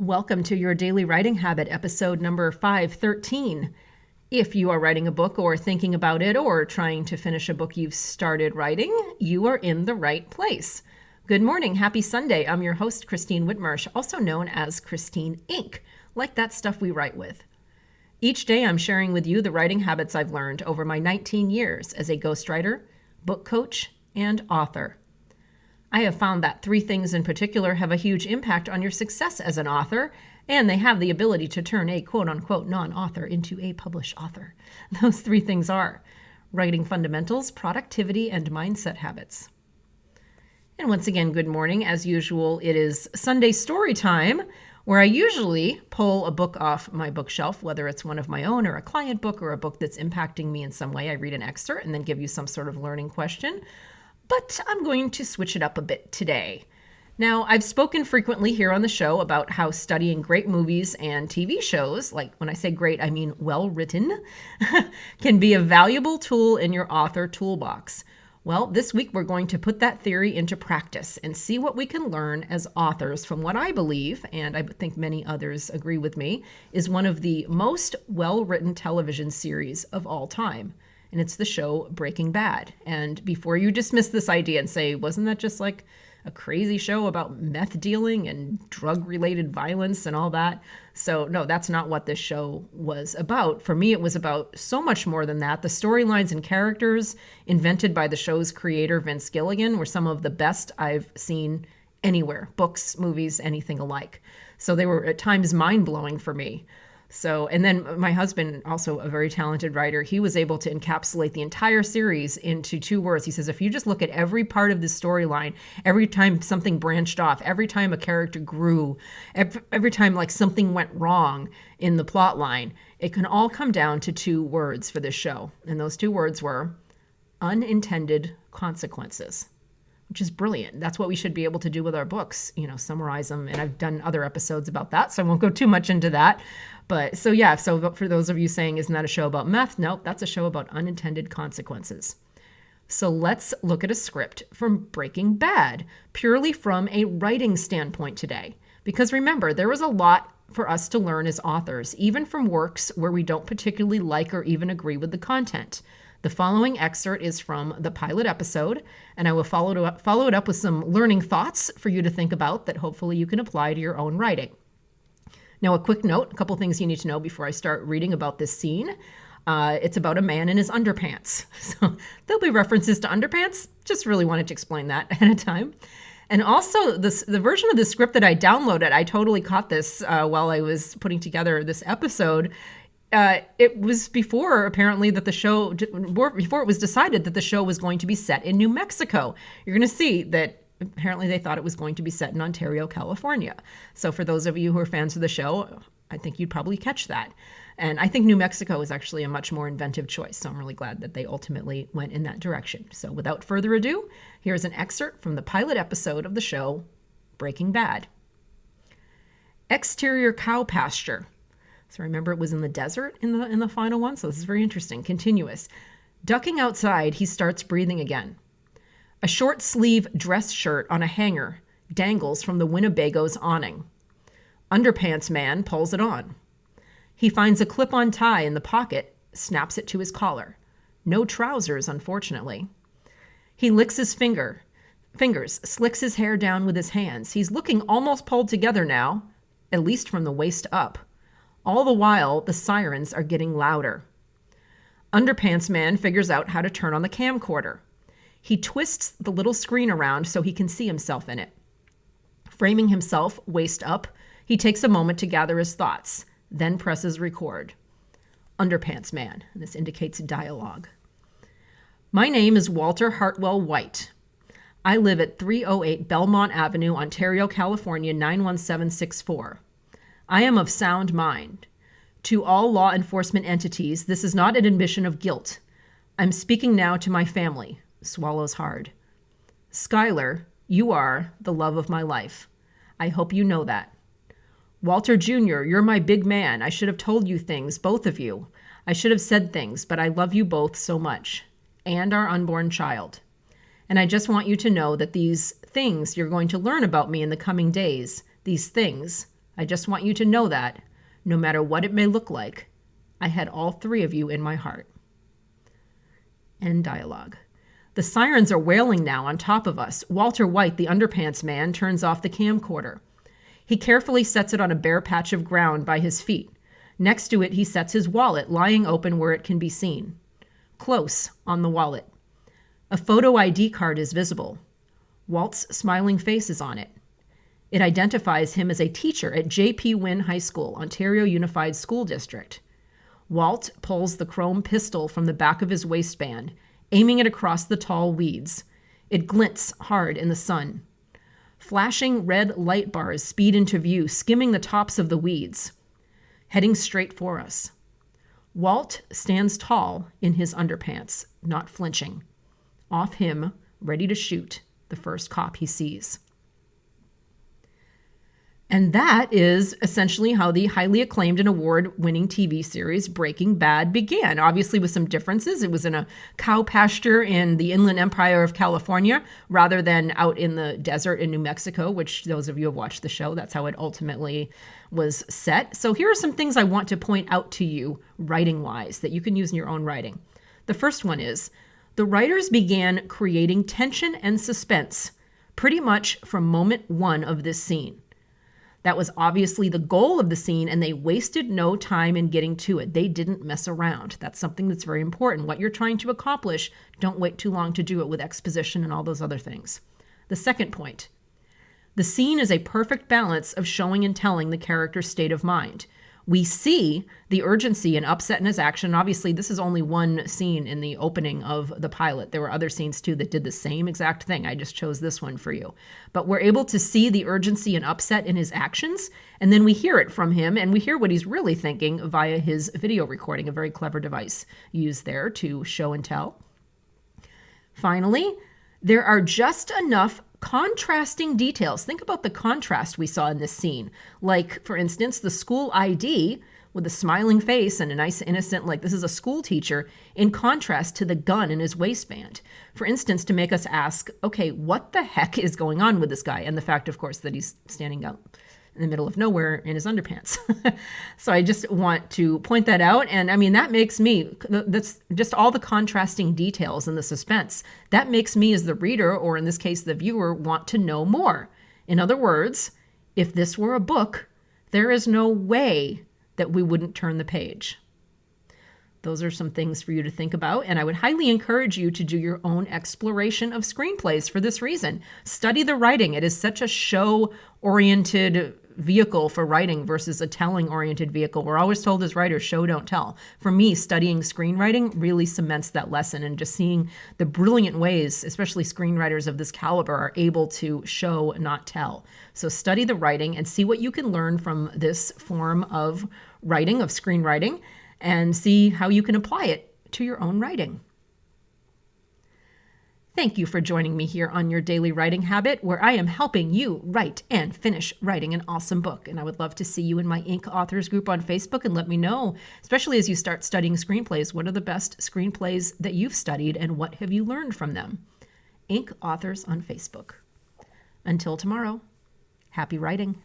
Welcome to your Daily Writing Habit, episode number 513. If you are writing a book or thinking about it or trying to finish a book you've started writing, you are in the right place. Good morning. Happy Sunday. I'm your host, Christine Whitmarsh, also known as Christine Inc., like that stuff we write with. Each day I'm sharing with you the writing habits I've learned over my 19 years as a ghostwriter, book coach, and author. I have found that three things in particular have a huge impact on your success as an author, and they have the ability to turn a quote-unquote non-author into a published author. Those three things are writing fundamentals, productivity, and mindset habits. And once again, good morning. As usual, it is Sunday story time, where I usually pull a book off my bookshelf, whether it's one of my own or a client book or a book that's impacting me in some way. I read an excerpt and then give you some sort of learning question. But I'm going to switch it up a bit today. Now, I've spoken frequently here on the show about how studying great movies and TV shows, like when I say great, I mean well-written, can be a valuable tool in your author toolbox. Well, this week we're going to put that theory into practice and see what we can learn as authors from what I believe, and I think many others agree with me, is one of the most well-written television series of all time. And it's the show Breaking Bad. And before you dismiss this idea and say, wasn't that just like a crazy show about meth dealing and drug-related violence and all that? So no, that's not what this show was about. For me, it was about so much more than that. The storylines and characters invented by the show's creator, Vince Gilligan, were some of the best I've seen anywhere. Books, movies, anything alike. So they were at times mind-blowing for me. So, and then my husband, also a very talented writer, he was able to encapsulate the entire series into 2 words. He says, if you just look at every part of the storyline, every time something branched off, every time a character grew, every time like something went wrong in the plot line, it can all come down to 2 words for this show. And those 2 words were unintended consequences, which is brilliant. That's what we should be able to do with our books, summarize them. And I've done other episodes about that, so I won't go too much into that. But so for those of you saying, isn't that a show about meth? Nope, that's a show about unintended consequences. So let's look at a script from Breaking Bad, purely from a writing standpoint today. Because remember, there is a lot for us to learn as authors, even from works where we don't particularly like or even agree with the content. The following excerpt is from the pilot episode, and I will follow it up with some learning thoughts for you to think about that hopefully you can apply to your own writing. Now, a quick note, a couple things you need to know before I start reading about this scene. It's about a man in his underpants. So there'll be references to underpants. Just really wanted to explain that ahead of time. And also, the version of the script that I downloaded, I totally caught this while I was putting together this episode. It was before, apparently, that before it was decided that the show was going to be set in New Mexico. You're going to see that apparently they thought it was going to be set in Ontario, California. So for those of you who are fans of the show, I think you'd probably catch that. And I think New Mexico is actually a much more inventive choice. So I'm really glad that they ultimately went in that direction. So without further ado, here's an excerpt from the pilot episode of the show Breaking Bad. Exterior cow pasture. So remember, it was in the desert in the final one. So this is very interesting. Continuous. Ducking outside, he starts breathing again. A short sleeve dress shirt on a hanger dangles from the Winnebago's awning. Underpants man pulls it on. He finds a clip-on tie in the pocket, snaps it to his collar. No trousers, unfortunately. He licks his fingers, slicks his hair down with his hands. He's looking almost pulled together now, at least from the waist up. All the while, the sirens are getting louder. Underpants man figures out how to turn on the camcorder. He twists the little screen around so he can see himself in it. Framing himself waist up, he takes a moment to gather his thoughts, then presses record. Underpants man, and this indicates dialogue. My name is Walter Hartwell White. I live at 308 Belmont Avenue, Ontario, California, 91764. I am of sound mind. To all law enforcement entities, this is not an admission of guilt. I'm speaking now to my family. Swallows hard. Skylar, you are the love of my life. I hope you know that. Walter Jr., you're my big man. I should have told you things, both of you. I should have said things, but I love you both so much. And our unborn child. And I just want you to know that these things you're going to learn about me in the coming days, these things I just want you to know that, no matter what it may look like, I had all three of you in my heart. End dialogue. The sirens are wailing now on top of us. Walter White, the underpants man, turns off the camcorder. He carefully sets it on a bare patch of ground by his feet. Next to it, he sets his wallet, lying open where it can be seen. Close on the wallet. A photo ID card is visible. Walt's smiling face is on it. It identifies him as a teacher at J.P. Wynne High School, Ontario Unified School District. Walt pulls the chrome pistol from the back of his waistband, aiming it across the tall weeds. It glints hard in the sun. Flashing red light bars speed into view, skimming the tops of the weeds, heading straight for us. Walt stands tall in his underpants, not flinching. Off him, ready to shoot the first cop he sees. And that is essentially how the highly acclaimed and award-winning TV series Breaking Bad began. Obviously with some differences. It was in a cow pasture in the Inland Empire of California rather than out in the desert in New Mexico, which those of you who have watched the show, that's how it ultimately was set. So here are some things I want to point out to you writing-wise that you can use in your own writing. The first one is, the writers began creating tension and suspense pretty much from moment one of this scene. That was obviously the goal of the scene, and they wasted no time in getting to it. They didn't mess around. That's something that's very important. What you're trying to accomplish, don't wait too long to do it with exposition and all those other things. The second point, the scene is a perfect balance of showing and telling the character's state of mind. We see the urgency and upset in his action. Obviously, this is only one scene in the opening of the pilot. There were other scenes, too, that did the same exact thing. I just chose this one for you. But we're able to see the urgency and upset in his actions, and then we hear it from him, and we hear what he's really thinking via his video recording, a very clever device used there to show and tell. Finally, there are just enough contrasting details. Think about the contrast we saw in this scene. Like, for instance, the school ID with a smiling face and a nice innocent, like this is a school teacher, in contrast to the gun in his waistband. For instance, to make us ask, okay, what the heck is going on with this guy? And the fact, of course, that he's standing out in the middle of nowhere in his underpants. So I just want to point that out. And I mean, that makes me, that's just all the contrasting details and the suspense. That makes me as the reader, or in this case, the viewer, want to know more. In other words, if this were a book, there is no way that we wouldn't turn the page. Those are some things for you to think about, and I would highly encourage you to do your own exploration of screenplays for this reason. Study the writing. It is such a show-oriented vehicle for writing versus a telling-oriented vehicle. We're always told as writers, show, don't tell. For me, studying screenwriting really cements that lesson, and just seeing the brilliant ways, especially screenwriters of this caliber, are able to show, not tell. So study the writing and see what you can learn from this form of writing, of screenwriting, and see how you can apply it to your own writing. Thank you for joining me here on Your Daily Writing Habit, where I am helping you write and finish writing an awesome book. And I would love to see you in my Inc. Authors group on Facebook, and let me know, especially as you start studying screenplays, what are the best screenplays that you've studied and what have you learned from them? Inc. Authors on Facebook. Until tomorrow, happy writing.